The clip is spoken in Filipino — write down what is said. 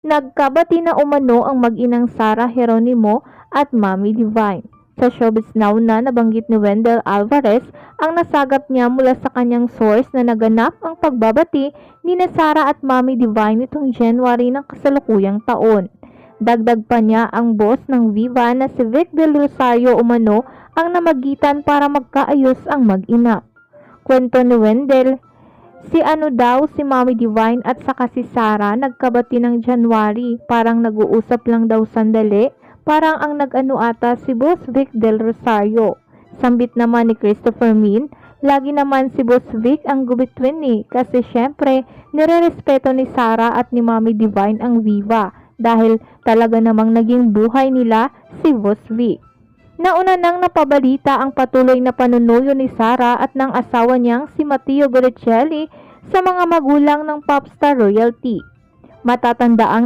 Nagkabati na umano ang mag-inang Sara Geronimo at Mami Divine. Sa Showbiz Now na nabanggit ni Wendell Alvarez ang nasagap niya mula sa kanyang source na naganap ang pagbabati ni na Sara at Mami Divine nitong January ng kasalukuyang taon. Dagdag pa niya ang boss ng Viva na si Vic Del Rosario umano ang namagitan para magkaayos ang mag-ina. Kwento ni Wendell, si Mami Divine at saka si Sara nagkabati ng January, parang nag-uusap lang daw sandali, parang ang nag-ano ata si Boss Vic Del Rosario. Sambit naman ni Christopher Min, lagi naman si Boss Vic ang gubitwin kasi syempre nire-respeto ni Sara at ni Mami Divine ang Viva dahil talaga namang naging buhay nila si Boss Vic. Nauna nang napabalita ang patuloy na panunuyo ni Sara at ng asawa niyang si Matteo Guarichelli sa mga magulang ng popstar royalty. Matatandaang